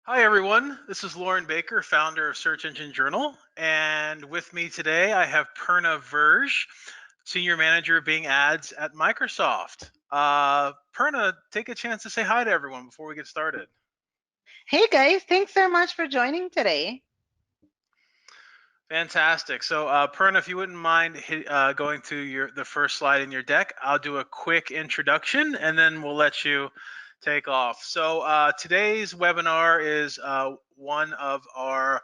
Hi, everyone. This is Lauren Baker, founder of Search Engine Journal. And with me today, I have Purna Verge, Senior Manager of Bing Ads at Microsoft. Purna, take a chance to say hi to everyone before we get started. Hey guys, thanks so much for joining today. Fantastic. So, Purna, if you wouldn't mind going to the first slide in your deck, I'll do a quick introduction and then we'll let you take off. So, today's webinar is one of our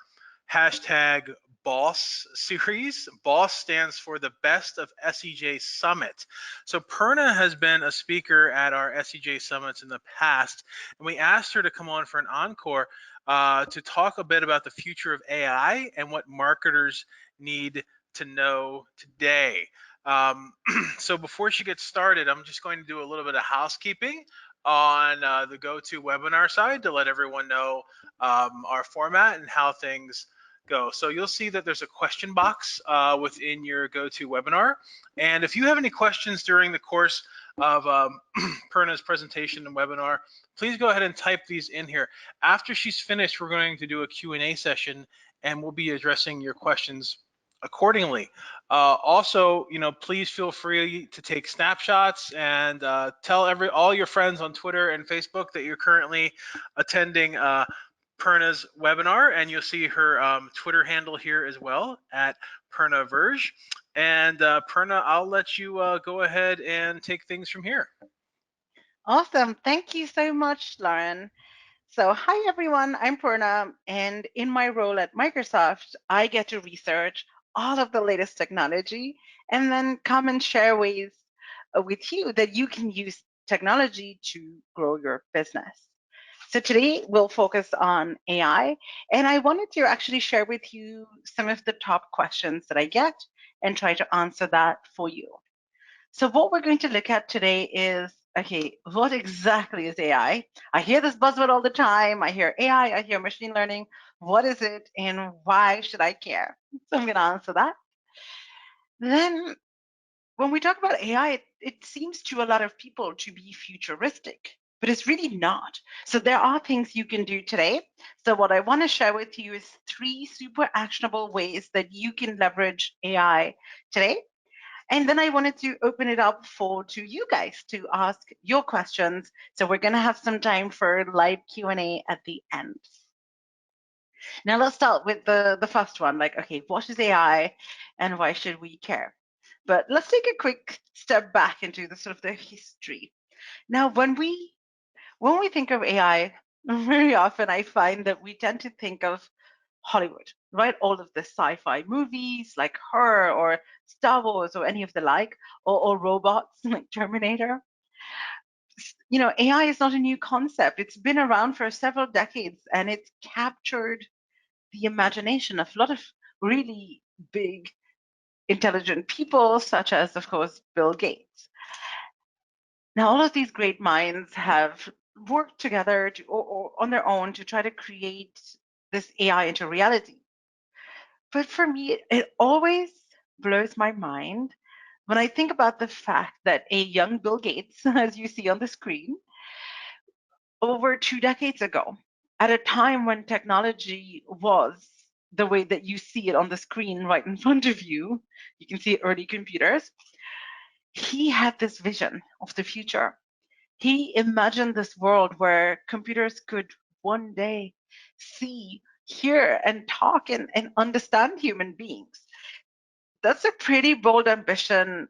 hashtag BOSS series. BOSS stands for the Best of SEJ Summit. So, Purna has been a speaker at our SEJ Summits in the past, and we asked her to come on for an encore to talk a bit about the future of AI and what marketers need to know today. Um, so before she gets started, I'm just going to do a little bit of housekeeping on the GoToWebinar side to let everyone know our format and how things go. So you'll see that there's a question box within your GoToWebinar. And if you have any questions during the course of Purna's presentation and webinar, please go ahead and type these in here. After she's finished, we're going to do a Q&A session and we'll be addressing your questions accordingly. Also, please feel free to take snapshots and tell all your friends on Twitter and Facebook that you're currently attending Purna's webinar, and you'll see her Twitter handle here as well at Purna Verge. And Purna, I'll let you go ahead and take things from here. Awesome. Thank you so much, Lauren. So, hi everyone, I'm Purna, and in my role at Microsoft, I get to research all of the latest technology and then come and share ways with you that you can use technology to grow your business. So, today we'll focus on AI, and I wanted to actually share with you some of the top questions that I get and try to answer that for you. So what we're going to look at today is, okay, what exactly is AI? I hear this buzzword all the time. I hear AI, I hear machine learning. What is it and why should I care? So I'm going to answer that. Then when we talk about AI, it seems to a lot of people to be futuristic, but it's really not. So there are things you can do today. So what I want to share with you is 3 super actionable ways that you can leverage AI today. And then I wanted to open it up to you guys to ask your questions. So we're going to have some time for live Q&A at the end. Now let's start with the first one. Like, okay, what is AI and why should we care? But let's take a quick step back into the sort of the history. Now, when we think of AI, very often I find that we tend to think of Hollywood, right? All of the sci-fi movies like Her or Star Wars or any of the like, or robots like Terminator. AI is not a new concept. It's been around for several decades and it's captured the imagination of a lot of really big, intelligent people, such as, of course, Bill Gates. Now, all of these great minds have worked together or on their own to try to create this AI into reality. But for me, it always blows my mind when I think about the fact that a young Bill Gates, as you see on the screen, over 2 decades ago, at a time when technology was the way that you see it on the screen right in front of you, you can see early computers, he had this vision of the future. He imagined this world where computers could one day see, hear, and talk and understand human beings. That's a pretty bold ambition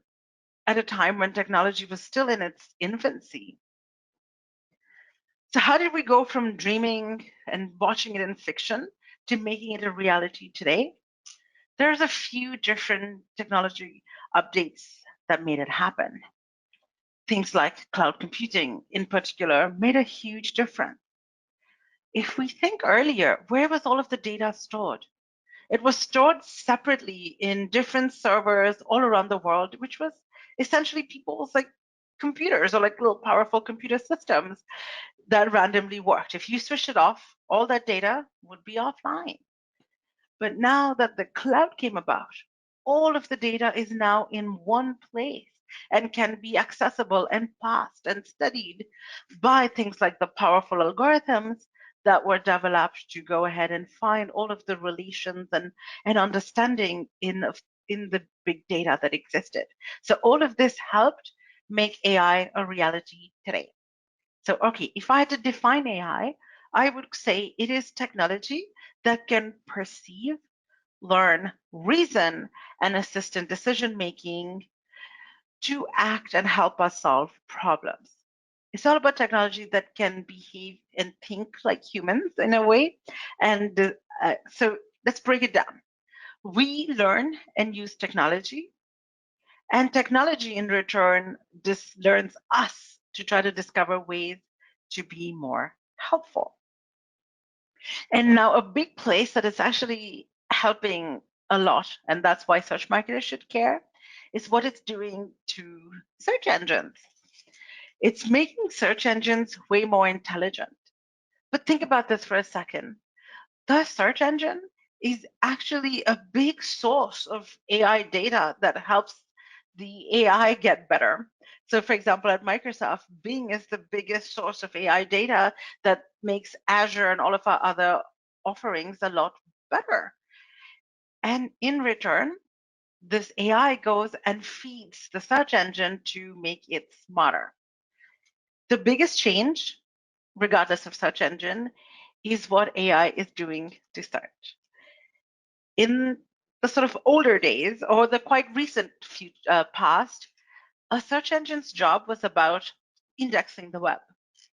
at a time when technology was still in its infancy. So, how did we go from dreaming and watching it in fiction to making it a reality today? There's a few different technology updates that made it happen. Things like cloud computing, in particular, made a huge difference. If we think earlier, where was all of the data stored? It was stored separately in different servers all around the world, which was essentially people's like computers or like little powerful computer systems that randomly worked. If you switch it off, all that data would be offline. But now that the cloud came about, all of the data is now in one place and can be accessible and passed and studied by things like the powerful algorithms that were developed to go ahead and find all of the relations and understanding in the big data that existed. So all of this helped make AI a reality today. So, okay, if I had to define AI, I would say it is technology that can perceive, learn, reason, and assist in decision making to act and help us solve problems. It's all about technology that can behave and think like humans in a way. And so let's break it down. We learn and use technology, and technology in return learns us to try to discover ways to be more helpful. And now a big place that is actually helping a lot, and that's why search marketers should care, is what it's doing to search engines. It's making search engines way more intelligent. But think about this for a second. The search engine is actually a big source of AI data that helps the AI get better. So, for example, at Microsoft, Bing is the biggest source of AI data that makes Azure and all of our other offerings a lot better. And in return, this AI goes and feeds the search engine to make it smarter. The biggest change, regardless of search engine, is what AI is doing to search. In the sort of older days or the quite recent past, a search engine's job was about indexing the web.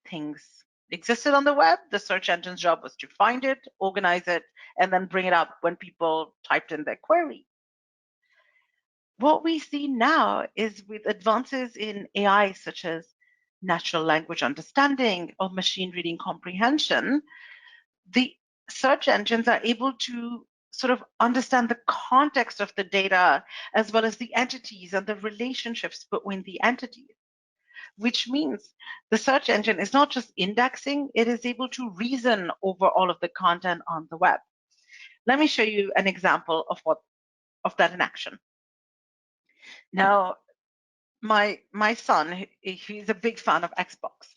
Things existed on the web. The search engine's job was to find it, organize it, and then bring it up when people typed in their query. What we see now is with advances in AI, such as natural language understanding or machine reading comprehension, the search engines are able to sort of understand the context of the data as well as the entities and the relationships between the entities, which means the search engine is not just indexing, it is able to reason over all of the content on the web. Let me show you an example of that in action. Now, my son, he's a big fan of Xbox,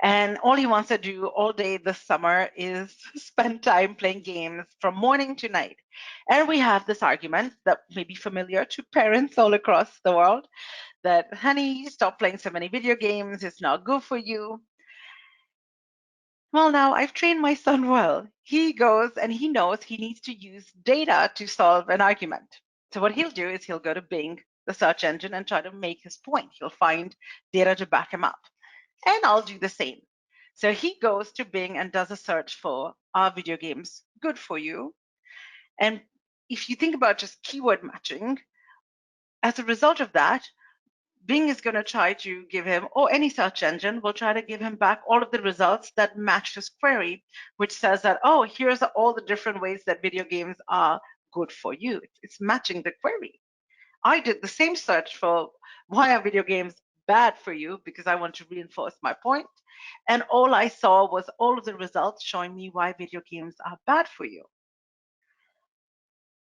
and all he wants to do all day this summer is spend time playing games from morning to night. And we have this argument that may be familiar to parents all across the world that, honey, stop playing so many video games, it's not good for you. Well, now I've trained my son well. He goes and he knows he needs to use data to solve an argument. So what he'll do is he'll go to Bing, the search engine, and try to make his point. He'll find data to back him up. And I'll do the same. So he goes to Bing and does a search for, are video games good for you? And if you think about just keyword matching, as a result of that, Bing is going to try to give him, or any search engine will try to give him back all of the results that match his query, which says that, oh, here's all the different ways that video games are good for you. It's matching the query. I did the same search for why are video games bad for you because I want to reinforce my point. And all I saw was all of the results showing me why video games are bad for you.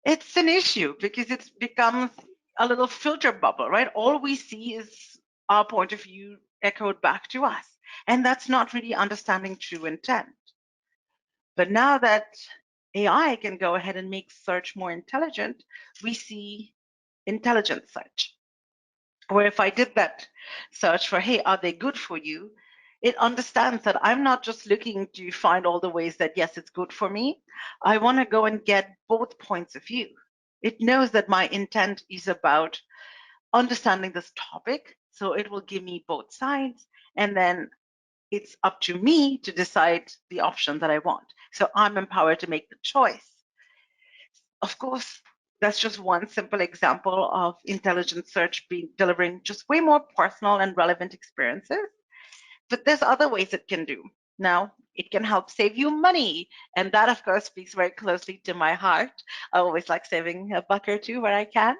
It's an issue because it becomes a little filter bubble, right? All we see is our point of view echoed back to us. And that's not really understanding true intent. But now that AI can go ahead and make search more intelligent, we see intelligent search. Where if I did that search for, hey, are they good for you? It understands that I'm not just looking to find all the ways that, yes, it's good for me. I want to go and get both points of view. It knows that my intent is about understanding this topic. So it will give me both sides. And then it's up to me to decide the option that I want. So I'm empowered to make the choice. Of course, that's just one simple example of intelligent search delivering just way more personal and relevant experiences. But there's other ways it can do. Now, it can help save you money. And that, of course, speaks very closely to my heart. I always like saving a buck or two where I can.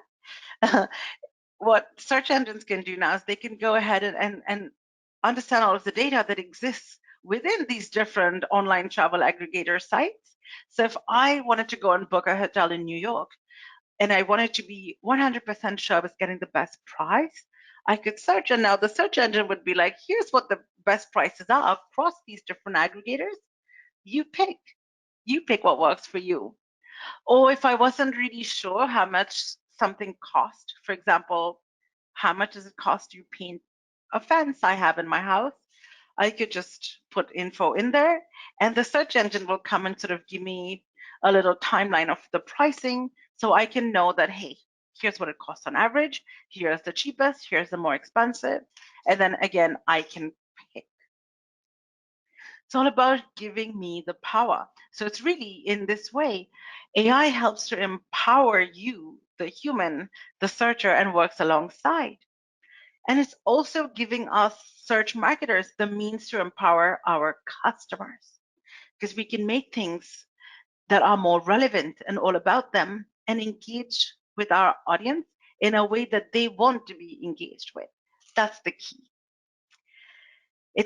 What search engines can do now is they can go ahead and understand all of the data that exists within these different online travel aggregator sites. So if I wanted to go and book a hotel in New York and I wanted to be 100% sure I was getting the best price, I could search. And now the search engine would be like, here's what the best prices are across these different aggregators. You pick. You pick what works for you. Or if I wasn't really sure how much something cost, for example, how much does it cost to paint a fence I have in my house? I could just put info in there and the search engine will come and sort of give me a little timeline of the pricing so I can know that, hey, here's what it costs on average, here's the cheapest, here's the more expensive. And then again, I can pick. It's all about giving me the power. So it's really in this way, AI helps to empower you, the human, the searcher, and works alongside. And it's also giving us search marketers the means to empower our customers because we can make things that are more relevant and all about them and engage with our audience in a way that they want to be engaged with. That's the key.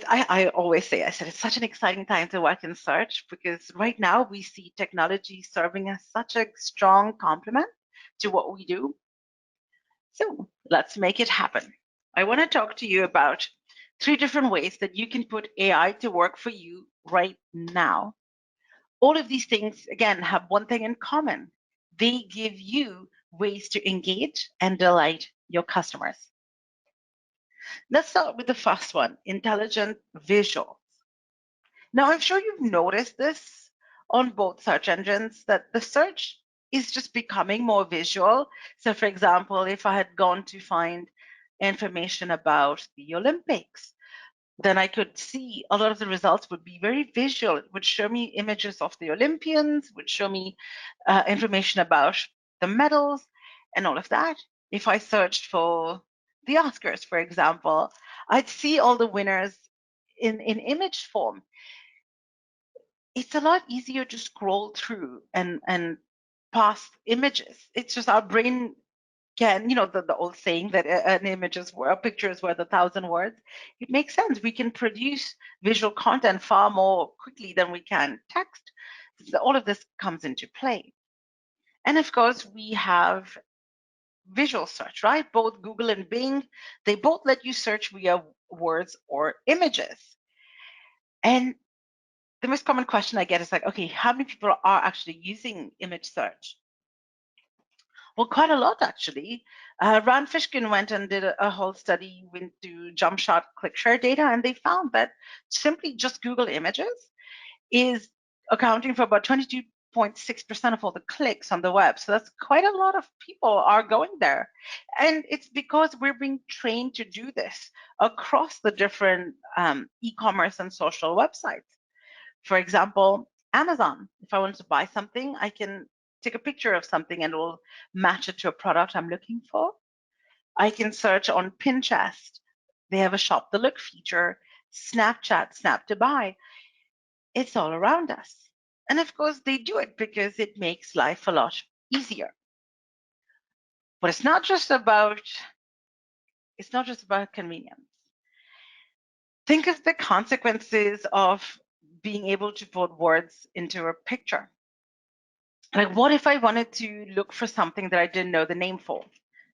I always say, I said, it's such an exciting time to work in search because right now we see technology serving as such a strong complement to what we do. So let's make it happen. I want to talk to you about 3 different ways that you can put AI to work for you right now. All of these things, again, have one thing in common. They give you ways to engage and delight your customers. Let's start with the first one, intelligent visuals. Now, I'm sure you've noticed this on both search engines that the search is just becoming more visual. So, for example, if I had gone to find information about the Olympics, then I could see a lot of the results would be very visual. It would show me images of the Olympians, would show me information about the medals and all of that. If I searched for the Oscars, for example, I'd see all the winners in image form. It's a lot easier to scroll through and pass images. It's just our brain can, the old saying that an image is a picture is worth 1,000 words. It makes sense. We can produce visual content far more quickly than we can text. So all of this comes into play. And of course, we have visual search, right? Both Google and Bing, they both let you search via words or images. And the most common question I get is like, okay, how many people are actually using image search? Well, quite a lot actually. Rand Fishkin went and did a whole study into jump shot click share data, and they found that simply just Google Images is accounting for about 22.6% of all the clicks on the web. So that's quite a lot of people are going there. And it's because we're being trained to do this across the different e-commerce and social websites. For example, Amazon. If I want to buy something, I can take a picture of something and it will match it to a product I'm looking for. I can search on Pinterest. They have a shop the look feature. Snapchat, Snap to buy. It's all around us. And of course, they do it because it makes life a lot easier. But it's not just about convenience. Think of the consequences of being able to put words into a picture. Like, what if I wanted to look for something that I didn't know the name for?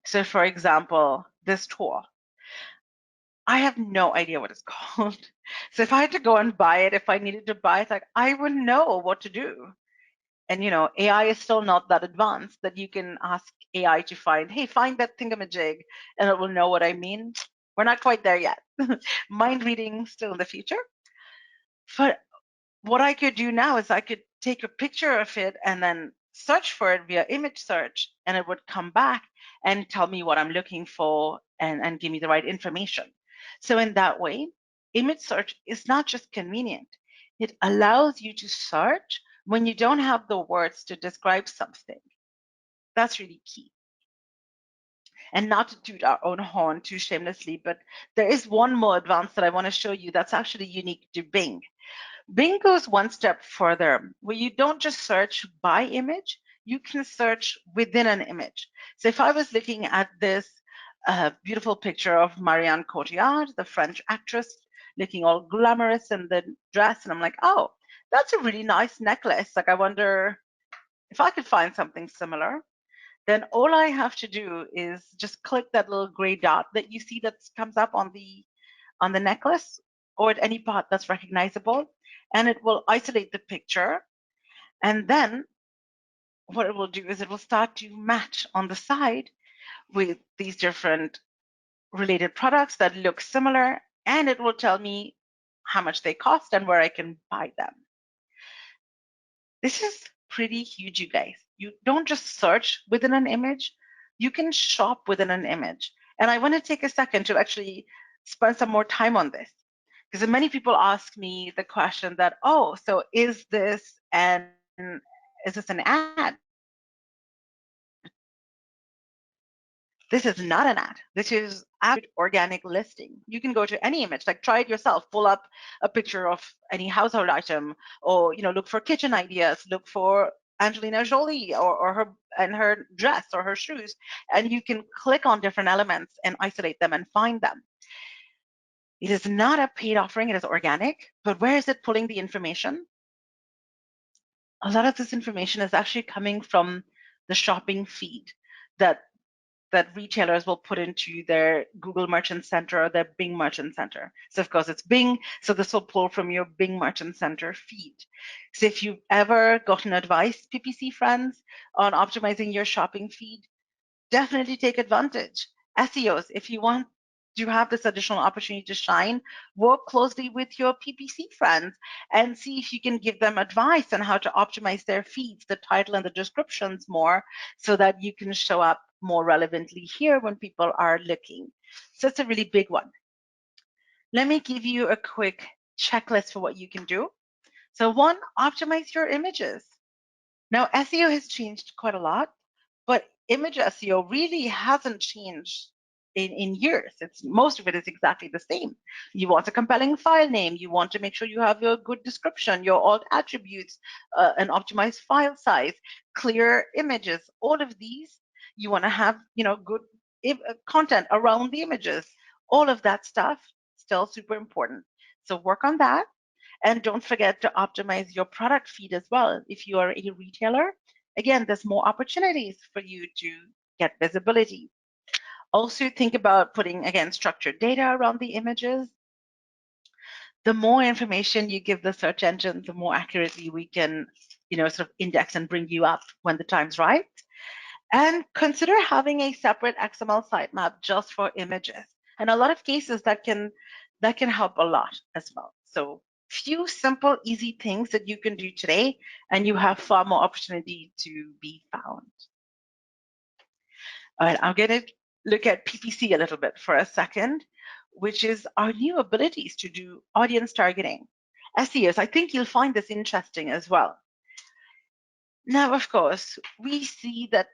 So, for example, this tour. I have no idea what it's called. So if I had to go and buy it, if I needed to buy it, like I wouldn't know what to do. And AI is still not that advanced that you can ask AI to find that thingamajig, and it will know what I mean. We're not quite there yet. Mind reading still in the future. But what I could do now is I could take a picture of it and then search for it via image search, and it would come back and tell me what I'm looking for and give me the right information. So in that way, image search is not just convenient. It allows you to search when you don't have the words to describe something. That's really key. And not to toot our own horn too shamelessly, but there is one more advance that I want to show you that's actually unique to Bing. Bing goes one step further, where you don't just search by image, you can search within an image. So if I was looking at this beautiful picture of Marianne Cotillard, the French actress, looking all glamorous in the dress, and I'm like, oh, that's a really nice necklace. Like, I wonder if I could find something similar. Then all I have to do is just click that little gray dot that you see that comes up on the necklace or at any part that's recognizable. and it will isolate the picture. And then what it will do is it will start to match on the side with these different related products that look similar, and it will tell me how much they cost and where I can buy them. This is pretty huge, you guys. You don't just search within an image, you can shop within an image. And I want to take a second to actually spend some more time on this, because many people ask me the question that, oh, so is this an ad? This is not an ad. This is absolute organic listing. You can go to any image, like try it yourself, pull up a picture of any household item, or look for kitchen ideas, look for Angelina Jolie or her dress or her shoes, and you can click on different elements and isolate them and find them. It is not a paid offering, it is organic, but where is it pulling the information? A lot of this information is actually coming from the shopping feed that retailers will put into their Google Merchant Center or their Bing Merchant Center. So of course it's Bing, so this will pull from your Bing Merchant Center feed. So if you've ever gotten advice, PPC friends, on optimizing your shopping feed, definitely take advantage. SEOs, if you want to have this additional opportunity to shine, work closely with your PPC friends and see if you can give them advice on how to optimize their feeds, the title and the descriptions more, so that you can show up more relevantly here when people are looking. So it's a really big one. Let me give you a quick checklist for what you can do. So one, optimize your images. Now, SEO has changed quite a lot, but image SEO really hasn't changed in years. Most of it is exactly the same. You want a compelling file name. You want to make sure you have your good description, your alt attributes, an optimized file size, clear images. All of these, you want to have good content around the images. All of that stuff still super important. So work on that. And don't forget to optimize your product feed as well. If you are a retailer, again, there's more opportunities for you to get visibility. Also think about putting, again, structured data around the images. The more information you give the search engine, the more accurately we can, sort of index and bring you up when the time's right. And consider having a separate XML sitemap just for images. And a lot of cases that can help a lot as well. So few simple, easy things that you can do today, and you have far more opportunity to be found. All right, I'm going to look at PPC a little bit for a second, which is our new abilities to do audience targeting. SEOs, I think you'll find this interesting as well. Now, of course, we see that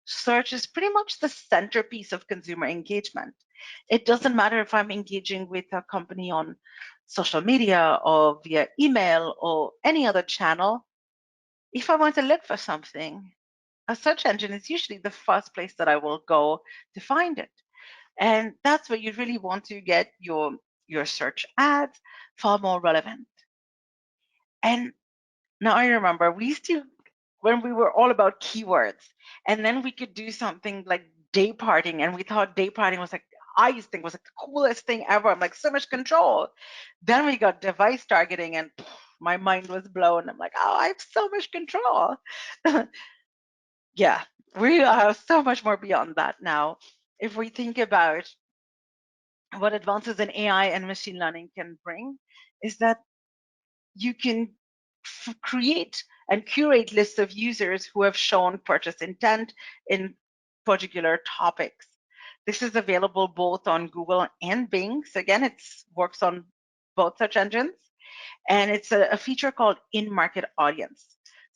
search is pretty much the centerpiece of consumer engagement. It doesn't matter if I'm engaging with a company on social media or via email or any other channel. If I want to look for something, a search engine is usually the first place that I will go to find it. And that's where you really want to get your search ads far more relevant. And now I remember we used to, when we were all about keywords, and then we could do something like day parting, and we thought day parting was like, I used to think was like the coolest thing ever. I'm like, so much control. Then we got device targeting, and my mind was blown. I'm like, oh, I have so much control. Yeah, we are so much more beyond that now. If we think about what advances in AI and machine learning can bring, is that you can create and curate lists of users who have shown purchase intent in particular topics. This is available both on Google and Bing. So again, it works on both search engines. And it's a feature called in-market audience.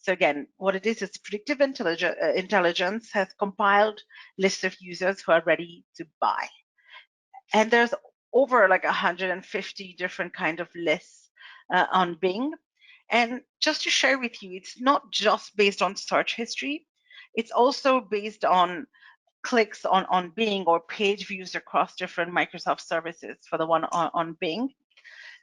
So again, what it is predictive intelligence has compiled lists of users who are ready to buy. And there's over like 150 different kind of lists on Bing. And just to share with you, it's not just based on search history. It's also based on clicks on Bing or page views across different Microsoft services for the one on Bing.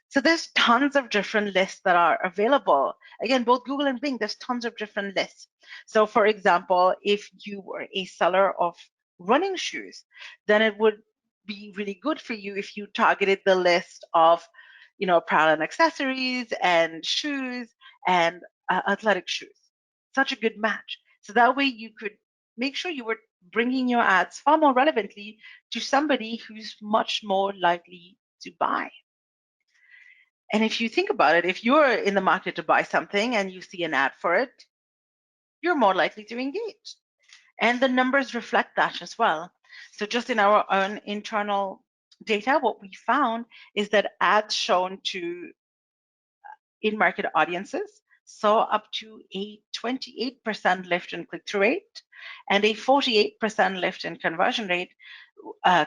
So there's tons of different lists that are available. Again, both Google and Bing, there's tons of different lists. So for example, if you were a seller of running shoes, then it would be really good for you if you targeted the list of apparel and accessories and shoes and athletic shoes. Such a good match. So that way you could make sure you were bringing your ads far more relevantly to somebody who's much more likely to buy. And if you think about it, if you're in the market to buy something and you see an ad for it, you're more likely to engage. And the numbers reflect that as well. So just in our own internal data, what we found is that ads shown to in-market audiences saw up to a 28% lift in click-through rate and a 48% lift in conversion rate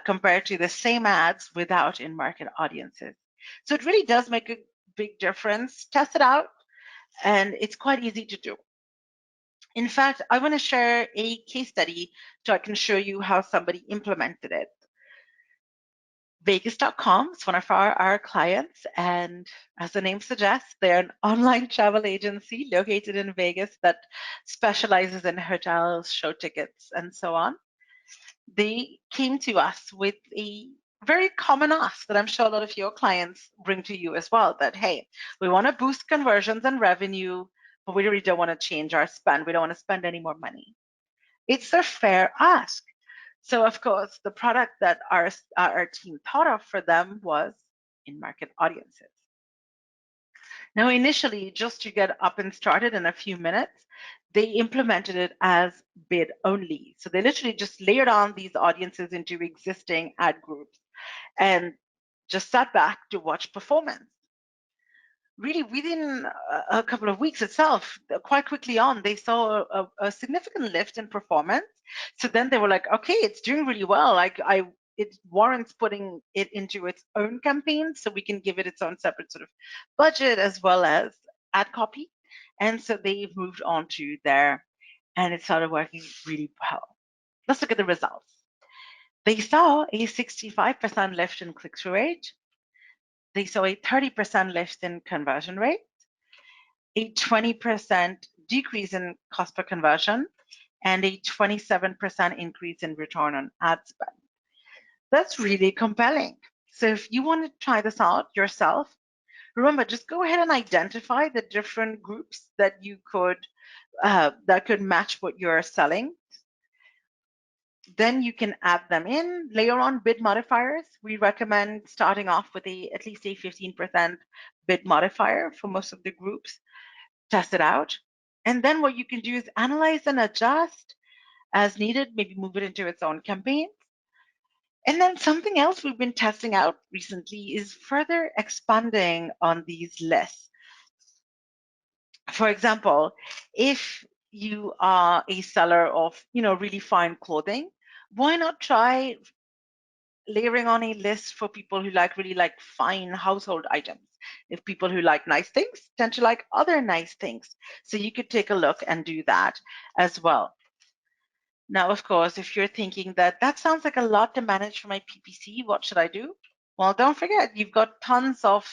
compared to the same ads without in-market audiences. So it really does make a big difference. Test it out, and it's quite easy to do. In fact, I want to share a case study so I can show you how somebody implemented it. Vegas.com is one of our clients, and as the name suggests, they're an online travel agency located in Vegas that specializes in hotels, show tickets, and so on. They came to us with a very common ask that I'm sure a lot of your clients bring to you as well, that, hey, we want to boost conversions and revenue, but we really don't want to change our spend. We don't want to spend any more money. It's a fair ask. So, of course, the product that our team thought of for them was in-market audiences. Now, initially, just to get up and started in a few minutes, they implemented it as bid only. So they literally just layered on these audiences into existing ad groups and just sat back to watch performance. Really, within a couple of weeks itself, quite quickly on, they saw a significant lift in performance. So then they were like, okay, it's doing really well. It warrants putting it into its own campaign, so we can give it its own separate sort of budget as well as ad copy. And so they've moved on to there, and it started working really well. Let's look at the results. They saw a 65% lift in click-through rate. They saw a 30% lift in conversion rate, a 20% decrease in cost per conversion, and a 27% increase in return on ad spend. That's really compelling. So if you want to try this out yourself, remember, just go ahead and identify the different groups that you could that could match what you're selling. Then you can add them in, layer on bid modifiers. We recommend starting off with at least a 15% bid modifier for most of the groups. Test it out. And then what you can do is analyze and adjust as needed, maybe move it into its own campaign. And then something else we've been testing out recently is further expanding on these lists. For example, if you are a seller of, really fine clothing, why not try layering on a list for people who really like fine household items? If people who like nice things tend to like other nice things. So you could take a look and do that as well. Now, of course, if you're thinking that sounds like a lot to manage for my PPC, what should I do? Well, don't forget, you've got tons of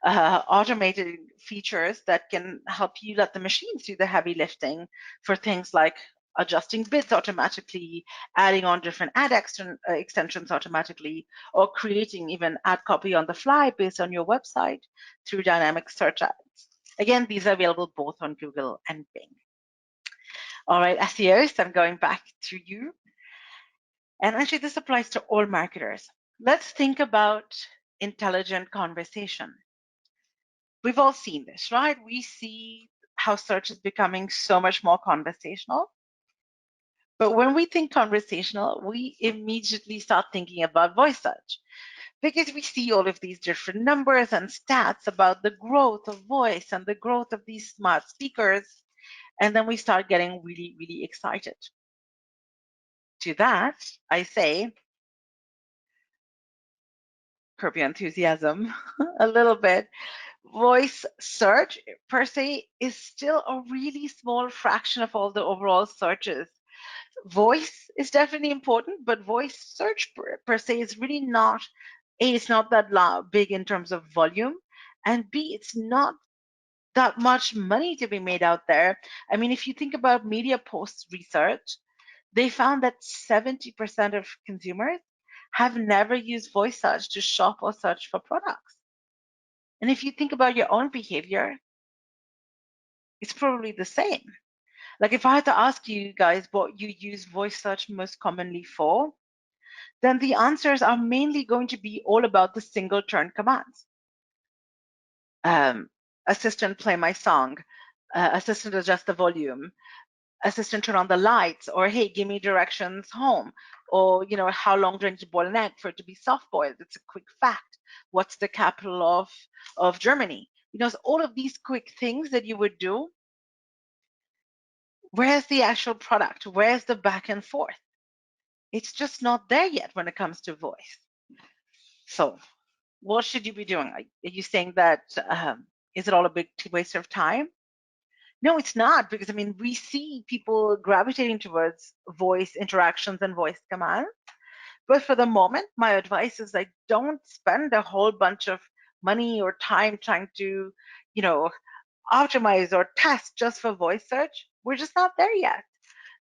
automated features that can help you let the machines do the heavy lifting for things like adjusting bids automatically, adding on different ad extensions automatically, or creating even ad copy on the fly based on your website through dynamic search ads. Again, these are available both on Google and Bing. All right, SEOs, I'm going back to you. And actually, this applies to all marketers. Let's think about intelligent conversation. We've all seen this, right? We see how search is becoming so much more conversational. But when we think conversational, we immediately start thinking about voice search because we see all of these different numbers and stats about the growth of voice and the growth of these smart speakers. And then we start getting really, really excited. To that, I say, curb your enthusiasm a little bit. Voice search per se is still a really small fraction of all the overall searches. Voice is definitely important, but voice search per se is really not, A, it's not that big in terms of volume, and B, it's not that much money to be made out there. I mean, if you think about media post research, they found that 70% of consumers have never used voice search to shop or search for products. And if you think about your own behavior, it's probably the same. Like if I had to ask you guys what you use voice search most commonly for, then the answers are mainly going to be all about the single turn commands. Assistant, play my song. Assistant, adjust the volume. Assistant, turn on the lights. Or hey, give me directions home. Or how long do I need to boil an egg for it to be soft boiled? It's a quick fact. What's the capital of Germany? So all of these quick things that you would do. Where's the actual product? Where's the back and forth? It's just not there yet when it comes to voice. So what should you be doing? Are you saying that is it all a big waste of time? No, it's not, because we see people gravitating towards voice interactions and voice commands. But for the moment, my advice is like, don't spend a whole bunch of money or time trying to, optimize or test just for voice search. We're just not there yet.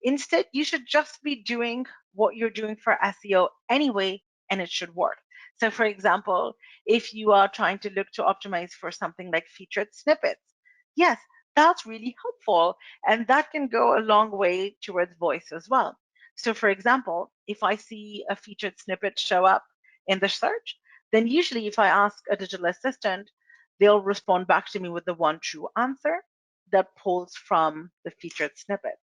Instead, you should just be doing what you're doing for SEO anyway, and it should work. So for example, if you are trying to look to optimize for something like featured snippets, yes, that's really helpful. And that can go a long way towards voice as well. So for example, if I see a featured snippet show up in the search, then usually if I ask a digital assistant, they'll respond back to me with the one true answer that pulls from the featured snippet.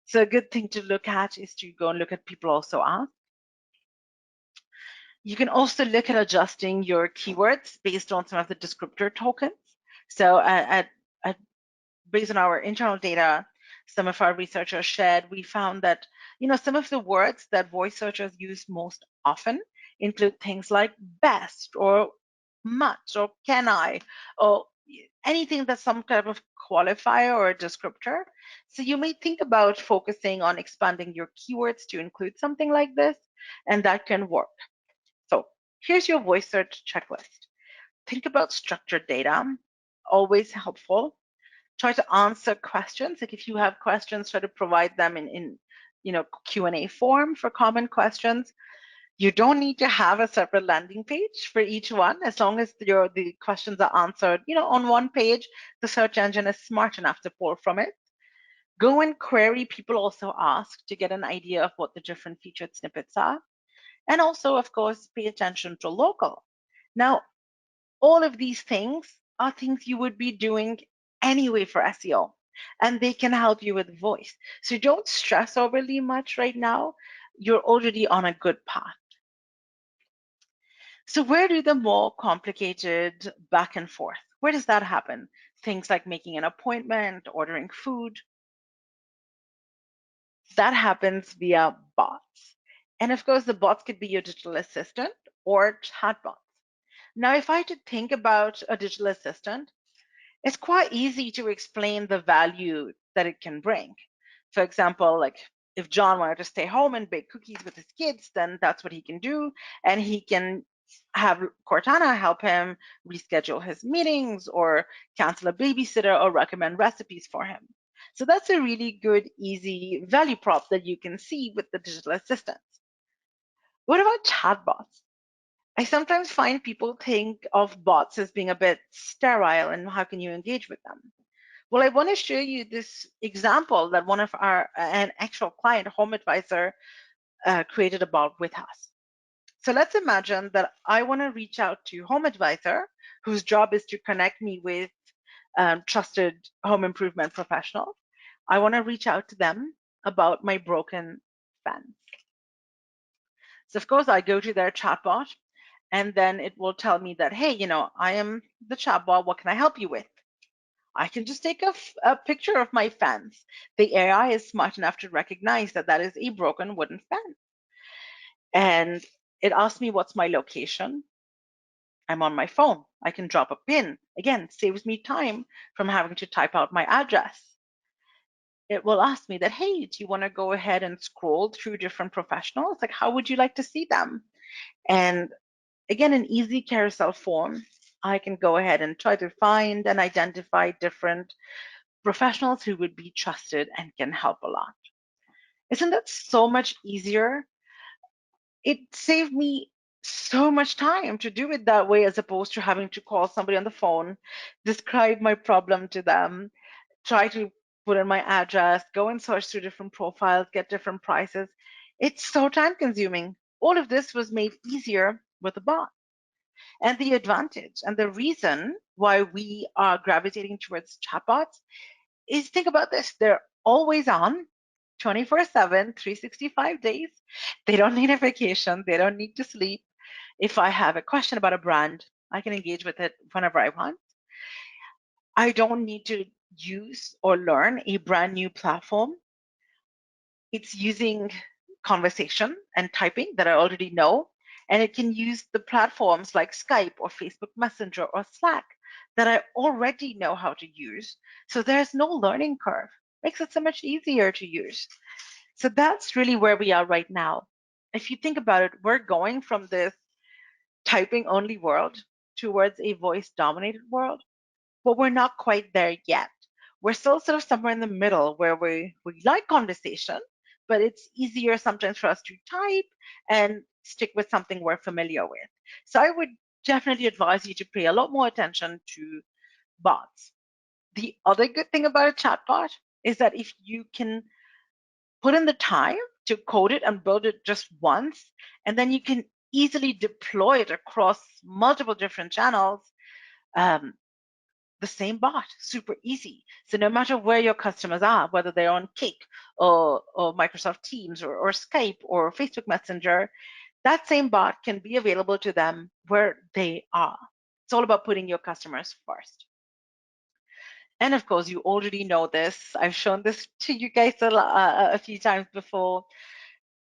So a good thing to look at is to go and look at people also ask. You can also look at adjusting your keywords based on some of the descriptor tokens. So based on our internal data, some of our researchers shared, we found that some of the words that voice searchers use most often include things like best or much or can I or anything that's some kind of qualifier or a descriptor. So you may think about focusing on expanding your keywords to include something like this, and that can work. So here's your voice search checklist. Think about structured data, always helpful. Try to answer questions. Like if you have questions, try to provide them in Q&A form for common questions. You don't need to have a separate landing page for each one, as long as the questions are answered, on one page. The search engine is smart enough to pull from it. Go and query people also ask to get an idea of what the different featured snippets are. And also, of course, pay attention to local. Now, all of these things are things you would be doing anyway for SEO, and they can help you with voice. So don't stress overly much right now. You're already on a good path. So where do the more complicated back and forth, where does that happen? Things like making an appointment, ordering food, that happens via bots. And of course, the bots could be your digital assistant or chatbots. Now, if I had to think about a digital assistant, it's quite easy to explain the value that it can bring. For example, like if John wanted to stay home and bake cookies with his kids, then that's what he can do. And he can have Cortana help him reschedule his meetings or cancel a babysitter or recommend recipes for him. So that's a really good, easy value prop that you can see with the digital assistants. What about chatbots? I sometimes find people think of bots as being a bit sterile, and how can you engage with them? Well, I want to show you this example that one of an actual client, Home Advisor, created a bot with us. So let's imagine that I want to reach out to Home Advisor, whose job is to connect me with trusted home improvement professionals. I want to reach out to them about my broken fence. So of course, I go to their chatbot, and then it will tell me that, hey, I am the chatbot. What can I help you with? I can just take a picture of my fence. The AI is smart enough to recognize that that is a broken wooden fence. And it asks me what's my location. I'm on my phone. I can drop a pin. Again, saves me time from having to type out my address. It will ask me that, hey, do you want to go ahead and scroll through different professionals? Like, how would you like to see them? And again, in easy carousel form, I can go ahead and try to find and identify different professionals who would be trusted and can help a lot. Isn't that so much easier? It saved me so much time to do it that way, as opposed to having to call somebody on the phone, describe my problem to them, try to put in my address, go and search through different profiles, get different prices. It's so time consuming. All of this was made easier with a bot. And the advantage and the reason why we are gravitating towards chatbots is, think about this, they're always on 24/7, 365 days. They don't need a vacation, they don't need to sleep. If I have a question about a brand, I can engage with it whenever I want. I don't need to use or learn a brand new platform. It's using conversation and typing that I already know, and it can use the platforms like Skype or Facebook Messenger or Slack that I already know how to use. So there's no learning curve. Makes it so much easier to use. So that's really where we are right now. If you think about it, we're going from this typing only world towards a voice dominated world, but we're not quite there yet. We're still sort of somewhere in the middle where we like conversation, but it's easier sometimes for us to type and stick with something we're familiar with. So I would definitely advise you to pay a lot more attention to bots. The other good thing about a chatbot is that if you can put in the time to code it and build it just once, and then you can easily deploy it across multiple different channels, um, the same bot, super easy. So no matter where your customers are, whether they're on Kik or Microsoft Teams or Skype or Facebook Messenger, that same bot can be available to them where they are. It's all about putting your customers first. And of course, you already know this. I've shown this to you guys a few times before.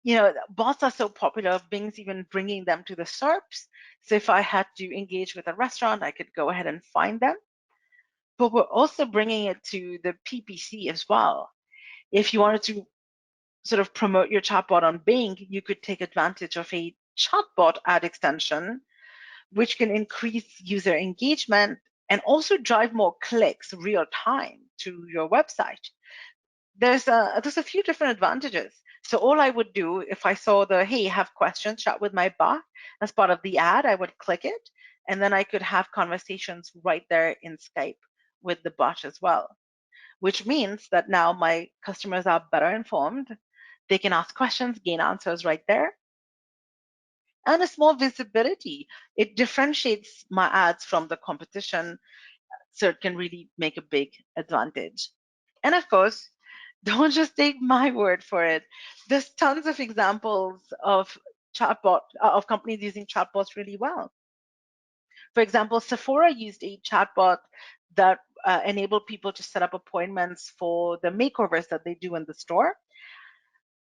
You know, bots are so popular, Bing's even bringing them to the SERPs. So if I had to engage with a restaurant, I could go ahead and find them. But we're also bringing it to the PPC as well. If you wanted to sort of promote your chatbot on Bing, you could take advantage of a chatbot ad extension, which can increase user engagement and also drive more clicks real time to your website. There's a few different advantages. So all I would do if I saw the, hey, have questions, chat with my bot as part of the ad, I would click it, and then I could have conversations right there in Skype with the bot as well, which means that now my customers are better informed. They can ask questions, gain answers right there, and a small visibility. It differentiates my ads from the competition, so it can really make a big advantage. And of course, don't just take my word for it. There's tons of examples of of companies using chatbots really well. For example, Sephora used a chatbot that enabled people to set up appointments for the makeovers that they do in the store.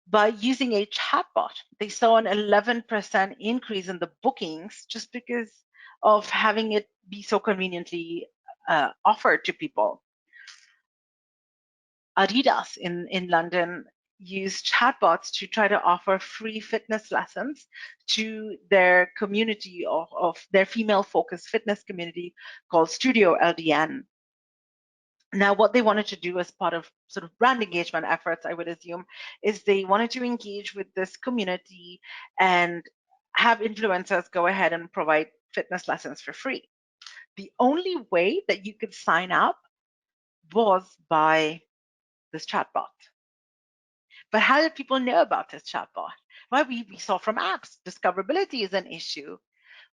By using a chatbot, they saw an 11% increase in the bookings just because of having it be so conveniently offered to people. Adidas in London used chatbots to try to offer free fitness lessons to their community of their female focused fitness community called Studio LDN. Now, what they wanted to do as part of sort of brand engagement efforts, I would assume, is they wanted to engage with this community and have influencers go ahead and provide fitness lessons for free. The only way that you could sign up was by this chatbot. But how did people know about this chatbot? Well, we saw from apps, discoverability is an issue.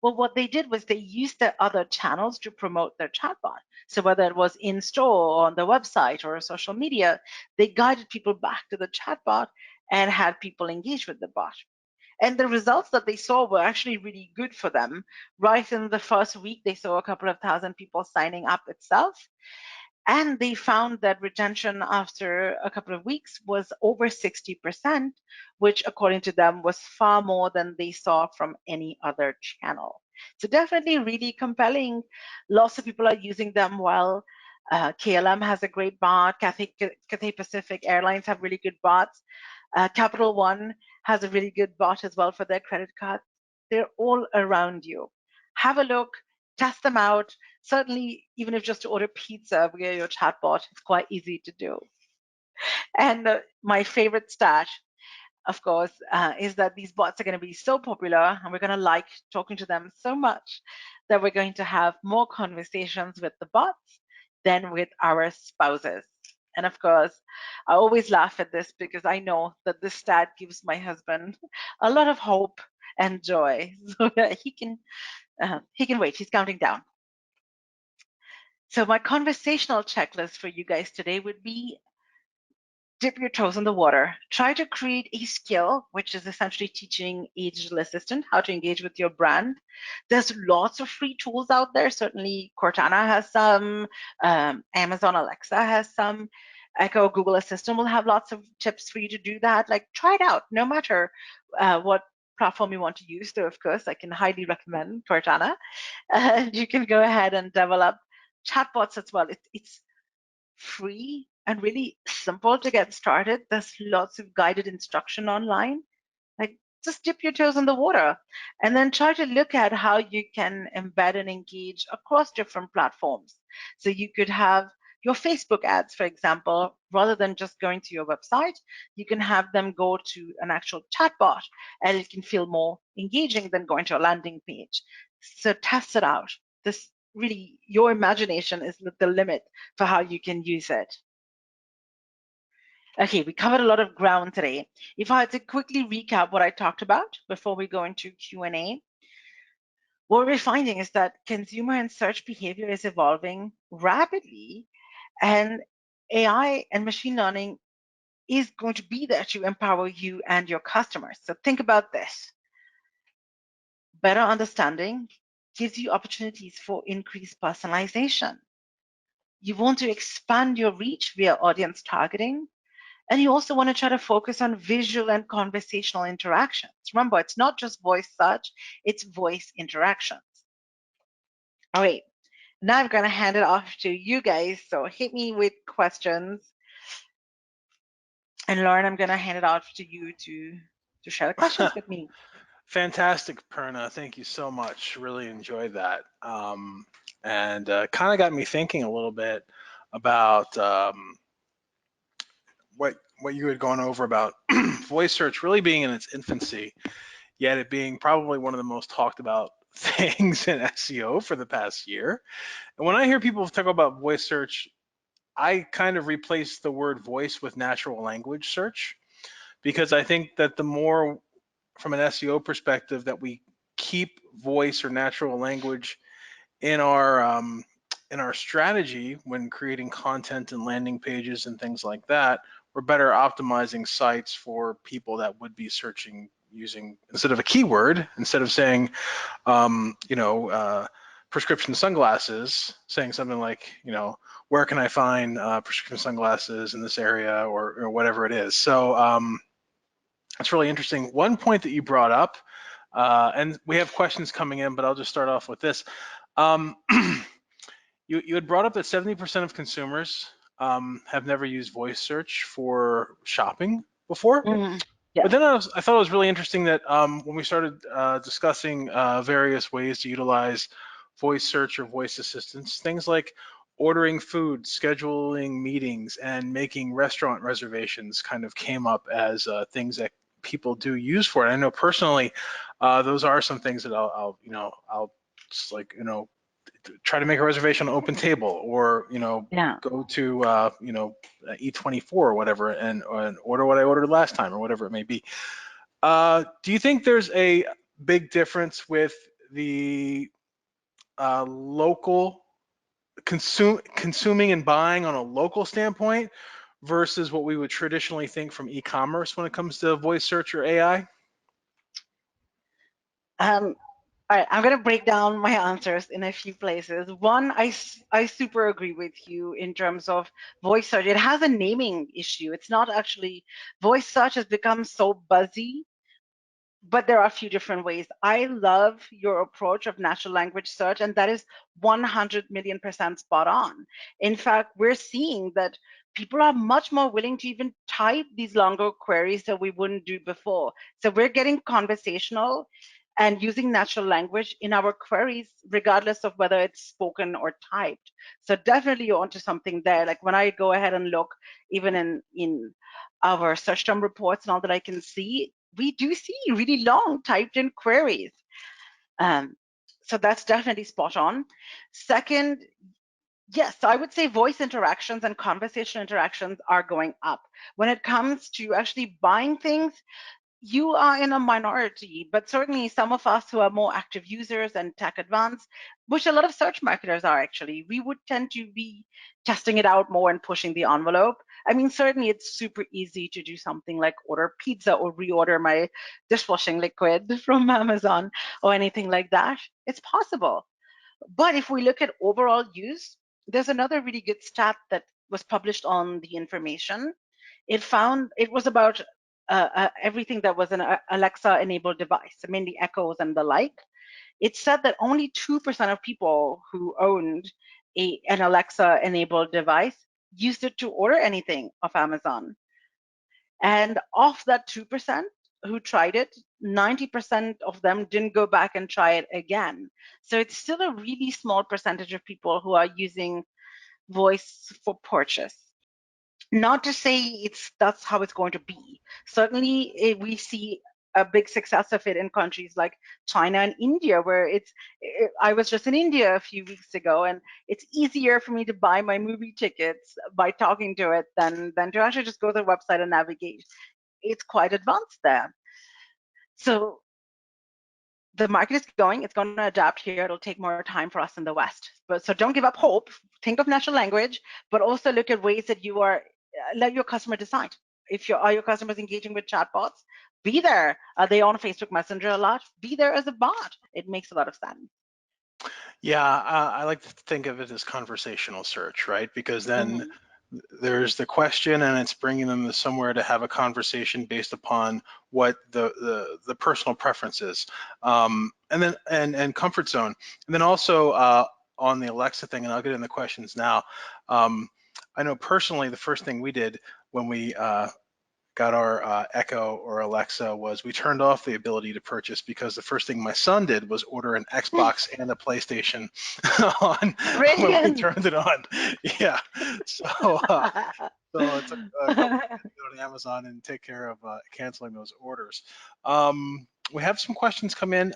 Well, what they did was they used their other channels to promote their chatbot. So whether it was in store or on the website or social media, they guided people back to the chatbot and had people engage with the bot. And the results that they saw were actually really good for them. Right in the first week, they saw a couple of thousand people signing up itself. And they found that retention after a couple of weeks was over 60%, which according to them was far more than they saw from any other channel. So definitely really compelling. Lots of people are using them well. KLM has a great bot. Cathay Pacific Airlines have really good bots. Capital One has a really good bot as well for their credit cards. They're all around you. Have a look, test them out. Certainly, even if just to order pizza via your chatbot, it's quite easy to do. And my favorite stat, of course, is that these bots are going to be so popular and we're going to like talking to them so much that we're going to have more conversations with the bots than with our spouses. And of course, I always laugh at this because I know that this stat gives my husband a lot of hope and joy, so that he can wait. He's counting down. So my conversational checklist for you guys today would be: dip your toes in the water. Try to create a skill, which is essentially teaching a digital assistant how to engage with your brand. There's lots of free tools out there. Certainly, Cortana has some, Amazon Alexa has some, Echo Google Assistant will have lots of tips for you to do that. Like, try it out, no matter what platform you want to use. Though, of course, I can highly recommend Cortana. And you can go ahead and develop chatbots as well. It's free and really simple to get started. There's lots of guided instruction online. Like, just dip your toes in the water and then try to look at how you can embed and engage across different platforms. So you could have your Facebook ads, for example, rather than just going to your website, you can have them go to an actual chatbot and it can feel more engaging than going to a landing page. So test it out. This really, your imagination is the limit for how you can use it. Okay, we covered a lot of ground today. If I had to quickly recap what I talked about before we go into Q&A, what we're finding is that consumer and search behavior is evolving rapidly, and AI and machine learning is going to be there to empower you and your customers. So think about this. Better understanding gives you opportunities for increased personalization. You want to expand your reach via audience targeting, and you also want to try to focus on visual and conversational interactions. Remember, it's not just voice search, it's voice interactions. All right, now I'm going to hand it off to you guys. So hit me with questions. And Lauren, I'm going to hand it off to you to share the questions with me. Fantastic, Purna. Thank you so much. Really enjoyed that. And kind of got me thinking a little bit about what you had gone over about voice search really being in its infancy, yet it being probably one of the most talked about things in SEO for the past year. And when I hear people talk about voice search, I kind of replace the word voice with natural language search, because I think that the more, from an SEO perspective, that we keep voice or natural language in our strategy when creating content and landing pages and things like that, we're better optimizing sites for people that would be searching using, instead of a keyword, instead of saying prescription sunglasses, saying something like, where can I find prescription sunglasses in this area, or whatever it is. So it's really interesting. One point that you brought up, and we have questions coming in, but I'll just start off with this. You had brought up that 70% of consumers have never used voice search for shopping before. Yeah. But then I thought it was really interesting that when we started discussing various ways to utilize voice search or voice assistance, things like ordering food, scheduling meetings, and making restaurant reservations kind of came up as things that people do use for it. I know personally, those are some things that I'll just try to make a reservation on Open Table, or go to E24 or whatever, and order what I ordered last time, or whatever it may be. Do you think there's a big difference with the local consuming and buying on a local standpoint versus what we would traditionally think from e-commerce when it comes to voice search or AI? All right, I'm going to break down my answers in a few places. One, I super agree with you in terms of voice search. It has a naming issue. It's not actually, voice search has become so buzzy, but there are a few different ways. I love your approach of natural language search, and that is 100 million% spot on. In fact, we're seeing that people are much more willing to even type these longer queries that we wouldn't do before. So we're getting conversational and using natural language in our queries, regardless of whether it's spoken or typed. So definitely you're onto something there. Like when I go ahead and look, even in our search term reports and all that I can see, we do see really long typed in queries. So that's definitely spot on. Second, yes, I would say voice interactions and conversational interactions are going up. When it comes to actually buying things, you are in a minority, but certainly some of us who are more active users and tech advanced, which a lot of search marketers are actually, we would tend to be testing it out more and pushing the envelope. I mean, certainly it's super easy to do something like order pizza or reorder my dishwashing liquid from Amazon or anything like that. It's possible. But if we look at overall use, there's another really good stat that was published on the information. It found it was about everything that was an Alexa enabled device, mainly Echoes and the like. It said that only 2% of people who owned an Alexa enabled device used it to order anything off Amazon. And of that 2% who tried it, 90% of them didn't go back and try it again. So it's still a really small percentage of people who are using voice for purchase. Not to say that's how it's going to be. Certainly, we see a big success of it in countries like China and India, where I was just in India a few weeks ago, and it's easier for me to buy my movie tickets by talking to it than to actually just go to the website and navigate. It's quite advanced there. So the market is going, it's going to adapt here. It'll take more time for us in the West. But so don't give up hope. Think of natural language, but also look at ways that you are, let your customer decide. If are your customers engaging with chatbots, be there. Are they on Facebook Messenger a lot? Be there as a bot. It makes a lot of sense. Yeah, I like to think of it as conversational search, right? Because then there's the question and it's bringing them to somewhere to have a conversation based upon what the personal preference is. And then and comfort zone. And then also on the Alexa thing, and I'll get in the questions now. I know personally the first thing we did when we got our Echo or Alexa was we turned off the ability to purchase, because the first thing my son did was order an Xbox and a PlayStation on when we Brilliant. turned it on. Yeah, so it took a couple of days to go to Amazon and take care of canceling those orders. We have some questions come in.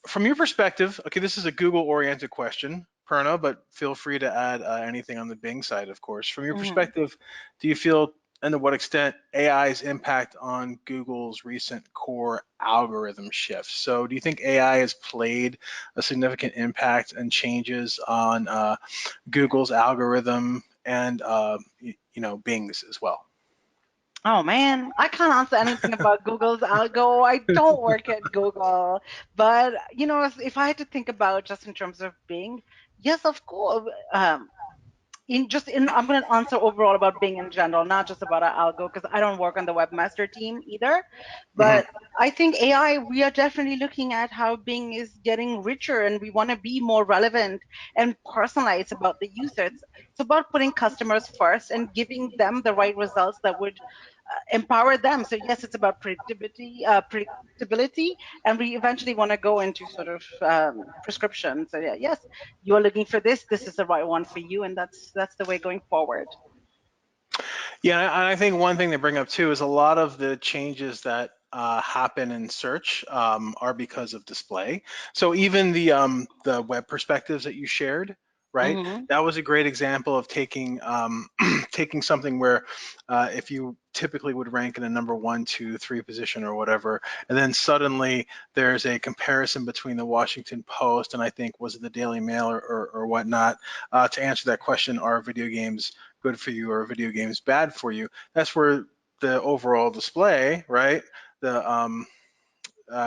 From your perspective, okay, this is a Google-oriented question, Purna, but feel free to add anything on the Bing side, of course. From your perspective, do you feel, and to what extent, AI's impact on Google's recent core algorithm shifts? So do you think AI has played a significant impact and changes on Google's algorithm and Bing's as well? Oh man, I can't answer anything about Google's algo. I don't work at Google. But if I had to think about just in terms of Bing, yes, of course. I'm going to answer overall about Bing in general, not just about our algo, because I don't work on the webmaster team either. But I think AI, we are definitely looking at how Bing is getting richer, and we want to be more relevant and personalized about the users. It's about putting customers first and giving them the right results that would empower them. So yes, it's about predictability, and we eventually want to go into sort of prescription. So yeah, yes, you are looking for this. This is the right one for you, and that's the way going forward. Yeah, and I think one thing they bring up too is a lot of the changes that happen in search are because of display. So even the web perspectives that you shared, right? That was a great example of taking taking something where if you typically would rank in a number 1, 2, 3 position or whatever, and then suddenly there's a comparison between the Washington Post and I think was it the Daily Mail or whatnot to answer that question: are video games good for you or video games bad for you? That's where the overall display, right? The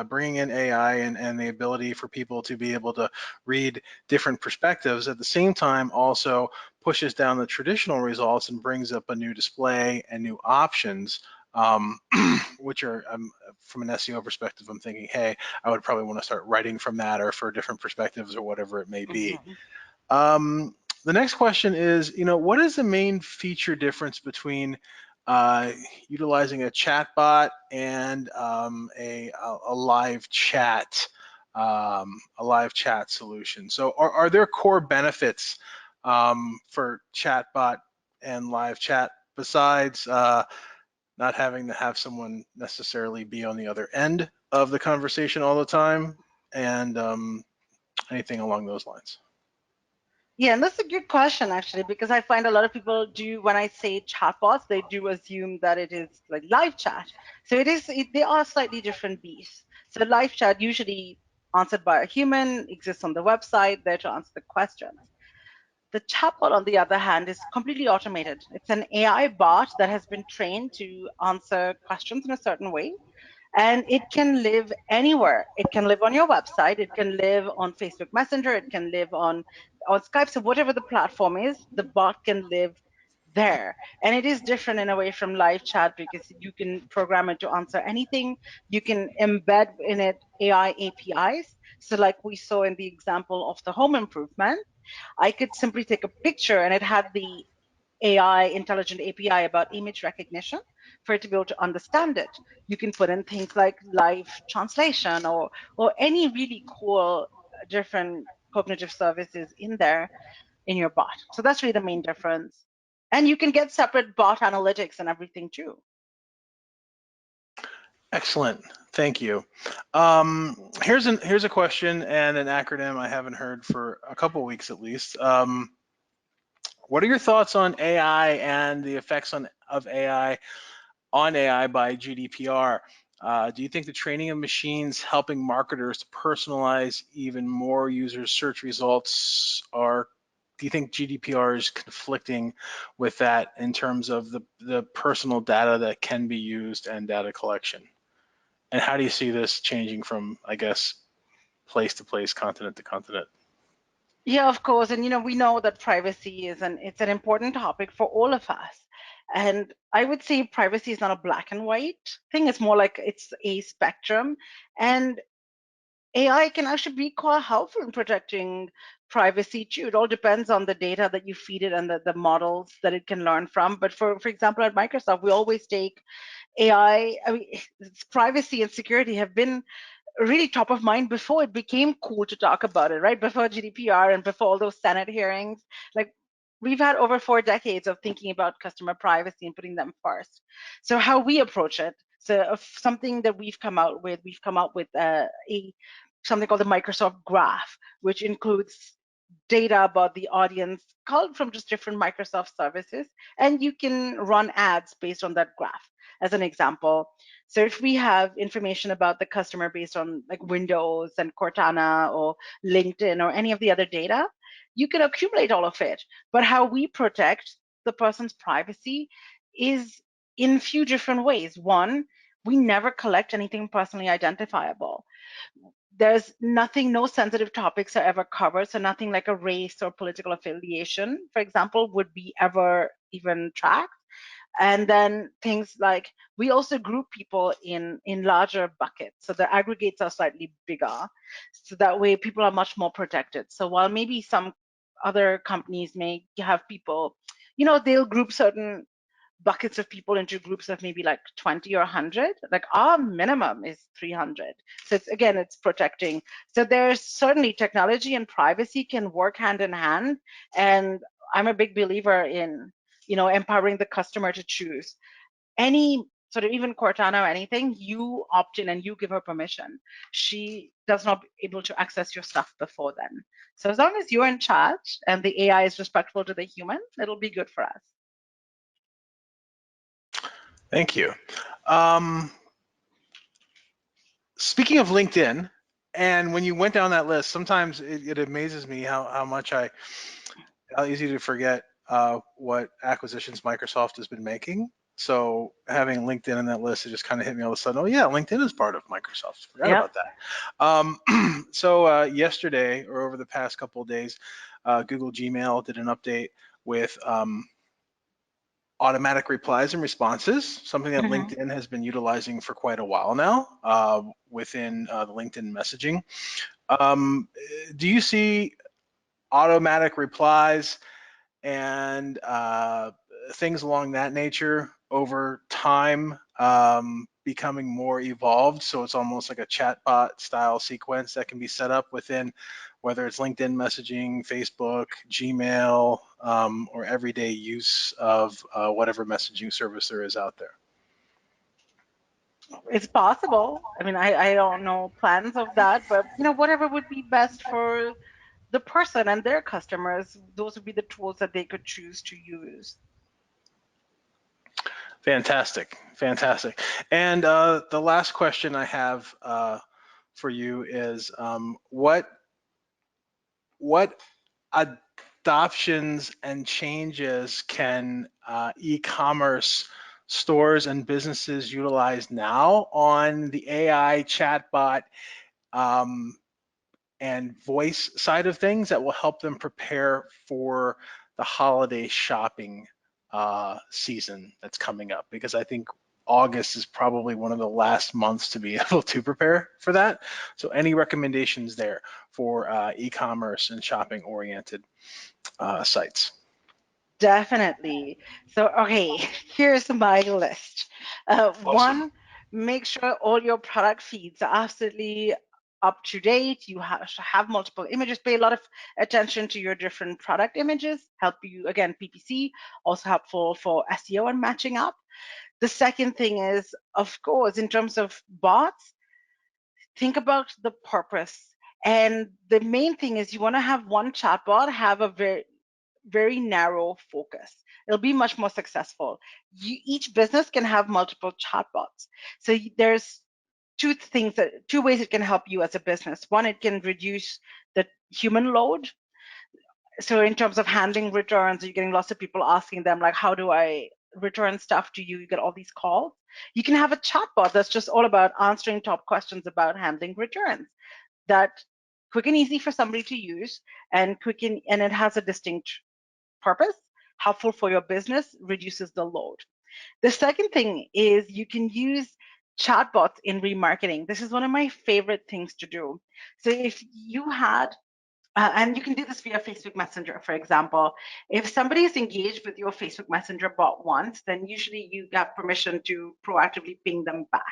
bringing in AI and the ability for people to be able to read different perspectives at the same time also pushes down the traditional results and brings up a new display and new options, which are from an SEO perspective, I'm thinking, hey, I would probably want to start writing from that or for different perspectives or whatever it may be. The next question is, what is the main feature difference between utilizing a chatbot and a live chat, solution. So are there core benefits for chatbot and live chat besides not having to have someone necessarily be on the other end of the conversation all the time, and anything along those lines? Yeah, and that's a good question actually, because I find a lot of people do, when I say chatbots, they do assume that it is like live chat. So they are slightly different beasts. So live chat usually answered by a human, exists on the website, there to answer the questions. The chatbot, on the other hand, is completely automated. It's an AI bot that has been trained to answer questions in a certain way, and it can live anywhere. It can live on your website, it can live on Facebook Messenger, it can live on Skype. So whatever the platform is, the bot can live there. And it is different in a way from live chat, because you can program it to answer anything. You can embed in it AI APIs. So like we saw in the example of the home improvement, I could simply take a picture and it had the AI intelligent API about image recognition for it to be able to understand it. You can put in things like live translation or any really cool different cognitive services in there in your bot. So that's really the main difference. And you can get separate bot analytics and everything too. Excellent. Thank you. Here's a question and an acronym I haven't heard for a couple weeks at least. What are your thoughts on AI and the effects of AI on AI by GDPR? Do you think the training of machines helping marketers to personalize even more users' search results are? Do you think GDPR is conflicting with that in terms of the personal data that can be used and data collection? And how do you see this changing from, I guess, place to place, continent to continent? Yeah, of course. And we know that privacy it's an important topic for all of us. And I would say privacy is not a black and white thing. It's more like it's a spectrum. And AI can actually be quite helpful in protecting privacy too. It all depends on the data that you feed it and the models that it can learn from. But for example, at Microsoft, we always take AI. I mean, privacy and security have been really top of mind before it became cool to talk about it, right? Before GDPR and before all those Senate hearings, like we've had over 4 decades of thinking about customer privacy and putting them first. So how we approach it, so something that we've come out with, a something called the Microsoft Graph, which includes data about the audience culled from just different Microsoft services, and you can run ads based on that graph. As an example, so if we have information about the customer based on like Windows and Cortana or LinkedIn or any of the other data, you can accumulate all of it. But how we protect the person's privacy is in few different ways. One, we never collect anything personally identifiable. There's nothing, no sensitive topics are ever covered. So nothing like a race or political affiliation, for example, would be ever even tracked. And then things like we also group people in larger buckets, so the aggregates are slightly bigger, so that way people are much more protected. So while maybe some other companies may have people, they'll group certain buckets of people into groups of maybe like 20 or 100, like our minimum is 300. So it's protecting. So there's certainly technology and privacy can work hand in hand, and I'm a big believer in empowering the customer to choose any sort of, even Cortana or anything, you opt in and you give her permission. She does not able to access your stuff before then. So as long as you're in charge and the AI is respectful to the human, it'll be good for us. Thank you. Speaking of LinkedIn, and when you went down that list, sometimes it amazes me how easy to forget what acquisitions Microsoft has been making. So having LinkedIn in that list, it just kind of hit me all of a sudden. Oh yeah, LinkedIn is part of Microsoft. Forgot Yeah. about that. So yesterday, or over the past couple of days, Google Gmail did an update with automatic replies and responses, something that Mm-hmm. LinkedIn has been utilizing for quite a while now within the LinkedIn messaging. Do you see automatic replies and things along that nature over time becoming more evolved. So it's almost like a chatbot style sequence that can be set up within, whether it's LinkedIn messaging, Facebook, Gmail, or everyday use of whatever messaging service there is out there. It's possible. I mean, I don't know plans of that, but whatever would be best for the person and their customers, those would be the tools that they could choose to use. Fantastic, fantastic. And the last question I have for you is what adoptions and changes can e-commerce stores and businesses utilize now on the AI chatbot and voice side of things that will help them prepare for the holiday shopping season that's coming up? Because I think August is probably one of the last months to be able to prepare for that. So any recommendations there for e-commerce and shopping oriented sites? Definitely. So, okay, here's my list. Awesome. One, make sure all your product feeds are absolutely up to date. You have multiple images. Pay a lot of attention to your different product images. Help you, again, PPC, also helpful for SEO and matching up. The second thing is, of course, in terms of bots, think about the purpose. And the main thing is you want to have one chatbot have a very narrow focus. It'll be much more successful. Each business can have multiple chatbots. So there's two ways it can help you as a business. One, it can reduce the human load. So in terms of handling returns, you're getting lots of people asking them like, how do I return stuff to you? You get all these calls. You can have a chatbot that's just all about answering top questions about handling returns. That quick and easy for somebody to use, and it has a distinct purpose, helpful for your business, reduces the load. The second thing is you can use chatbots in remarketing. This is one of my favorite things to do. So if you had and you can do this via Facebook Messenger, for example. If somebody is engaged with your Facebook Messenger bot once, then usually you have permission to proactively ping them back.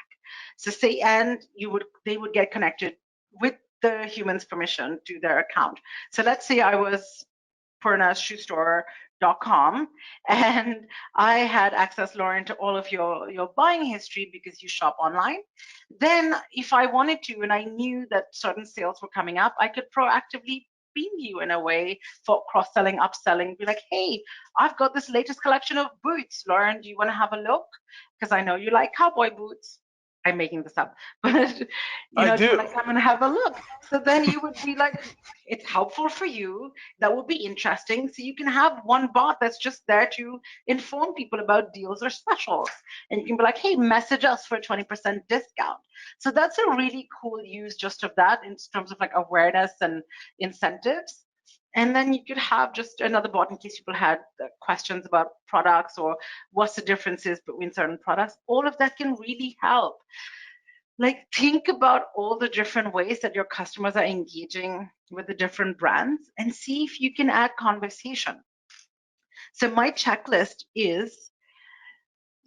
So they would get connected with the human's permission to their account. So let's say I was purnashoestore.com and I had access, Lauren, to all of your buying history because you shop online. Then if I wanted to and I knew that certain sales were coming up, I could proactively ping you in a way for cross-selling, upselling, be like, hey, I've got this latest collection of boots, Lauren, do you want to have a look? Because I know you like cowboy boots. I'm making this up, but do you want to come and have a look? So then you would be like, it's helpful for you. That would be interesting. So you can have one bot that's just there to inform people about deals or specials. And you can be like, hey, message us for a 20% discount. So that's a really cool use just of that in terms of like awareness and incentives. And then you could have just another bot in case people had questions about products or what's the differences between certain products. All of that can really help. Like, think about all the different ways that your customers are engaging with the different brands and see if you can add conversation. So my checklist is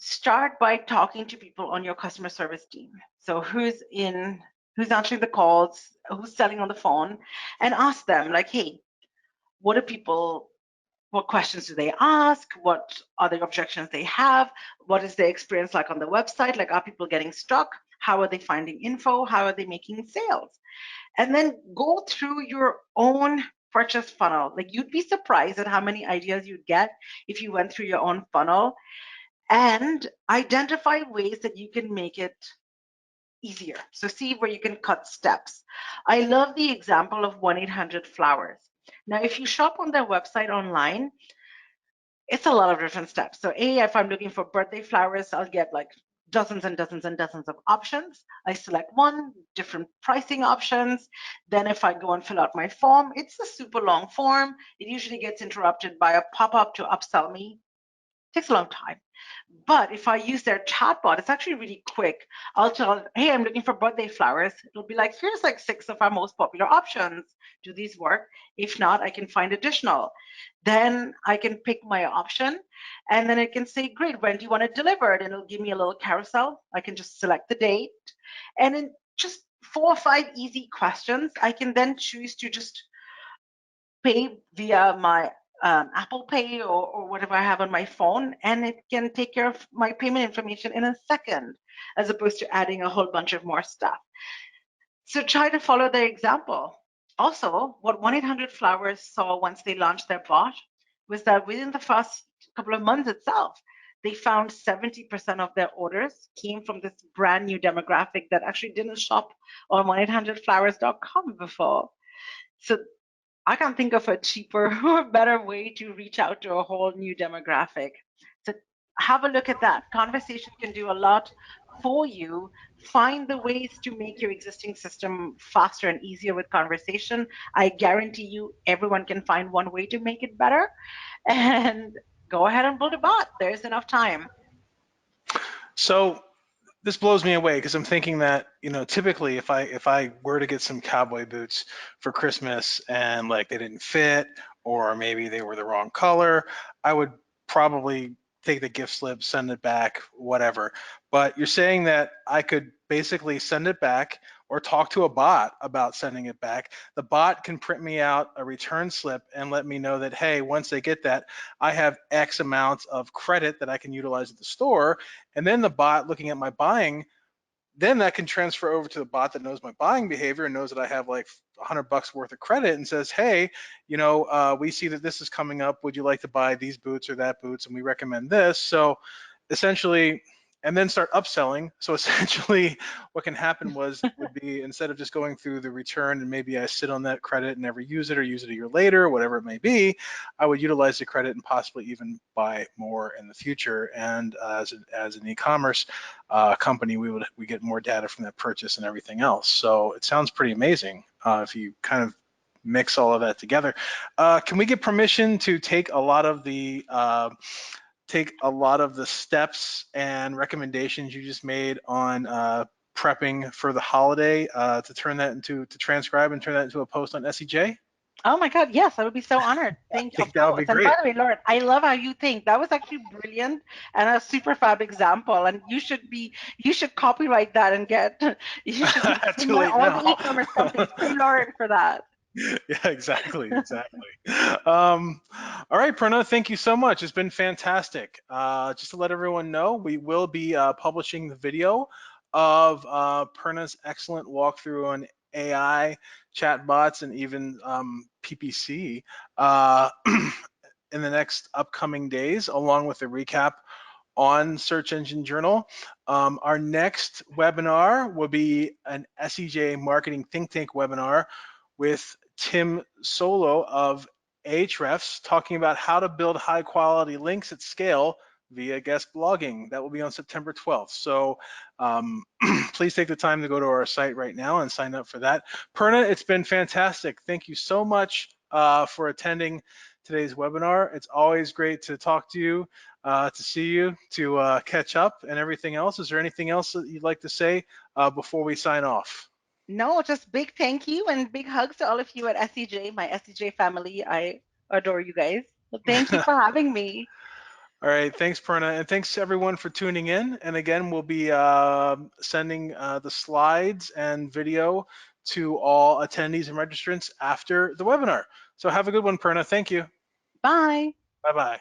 start by talking to people on your customer service team. So who's answering the calls, who's selling on the phone, and ask them like, hey, what questions do they ask? What are the objections they have? What is their experience like on the website? Like, are people getting stuck? How are they finding info? How are they making sales? And then go through your own purchase funnel. Like, you'd be surprised at how many ideas you'd get if you went through your own funnel and identify ways that you can make it easier. So see where you can cut steps. I love the example of 1-800-Flowers. Now, if you shop on their website online, it's a lot of different steps. So if I'm looking for birthday flowers, I'll get like dozens and dozens and dozens of options. I select one, different pricing options. Then if I go and fill out my form, it's a super long form. It usually gets interrupted by a pop-up to upsell me. takes a long time. But if I use their chatbot, it's actually really quick. I'll tell, hey, I'm looking for birthday flowers. It'll be like, here's like 6 of our most popular options. Do these work? If not, I can find additional. Then I can pick my option, and then it can say, great, when do you want it delivered? And it'll give me a little carousel. I can just select the date. And in just 4 or 5 easy questions, I can then choose to just pay via my Apple Pay or whatever I have on my phone, and it can take care of my payment information in a second, as opposed to adding a whole bunch of more stuff. So try to follow their example. Also, what 1-800-Flowers saw once they launched their bot was that within the first couple of months itself, they found 70% of their orders came from this brand new demographic that actually didn't shop on 1-800-Flowers.com before. So I can't think of a cheaper or better way to reach out to a whole new demographic. So have a look at that. Conversation can do a lot for you. Find the ways to make your existing system faster and easier with conversation. I guarantee you everyone can find one way to make it better. And go ahead and build a bot. There's enough time. So this blows me away because I'm thinking that, typically if I were to get some cowboy boots for Christmas and like they didn't fit, or maybe they were the wrong color, I would probably take the gift slip, send it back, whatever. But you're saying that I could basically send it back or talk to a bot about sending it back. The bot can print me out a return slip and let me know that, hey, once they get that, I have X amount of credit that I can utilize at the store. And then the bot looking at my buying, then that can transfer over to the bot that knows my buying behavior and knows that I have like $100 worth of credit and says, hey, we see that this is coming up. Would you like to buy these boots or that boots? And we recommend this. So essentially, and then start upselling. So essentially what can happen would be, instead of just going through the return and maybe I sit on that credit and never use it or use it a year later, whatever it may be, I would utilize the credit and possibly even buy more in the future. And as an e-commerce company, we get more data from that purchase and everything else. So it sounds pretty amazing if you kind of mix all of that together. Can we get permission to take a lot of the steps and recommendations you just made on prepping for the holiday to transcribe and turn that into a post on SEJ? Oh my God, yes, I would be so honored. I Thank you, think of that would be course. And by great. the way, Lauren, I love how you think. That was actually brilliant and a super fab example. And you should copyright that and get, you should Too submit late all the now. e-commerce companies, pay Lauren for that. Yeah, exactly. Um, all right, Purna, thank you so much. It's been fantastic. Just to let everyone know, we will be publishing the video of Purna's excellent walkthrough on AI, chatbots, and even PPC in the next upcoming days, along with a recap on Search Engine Journal. Our next webinar will be an SEJ Marketing Think Tank webinar with Tim Solo of Ahrefs, talking about how to build high quality links at scale via guest blogging. That will be on September 12th. So please take the time to go to our site right now and sign up for that. Purna, it's been fantastic. Thank you so much for attending today's webinar. It's always great to talk to you, to see you, to catch up and everything else. Is there anything else that you'd like to say before we sign off? No, just big thank you and big hugs to all of you at SEJ, my SEJ family. I adore you guys. So thank you for having me. All right, thanks, Purna, and thanks everyone for tuning in. And again, we'll be sending the slides and video to all attendees and registrants after the webinar. So have a good one, Purna. Thank you. Bye. Bye-bye.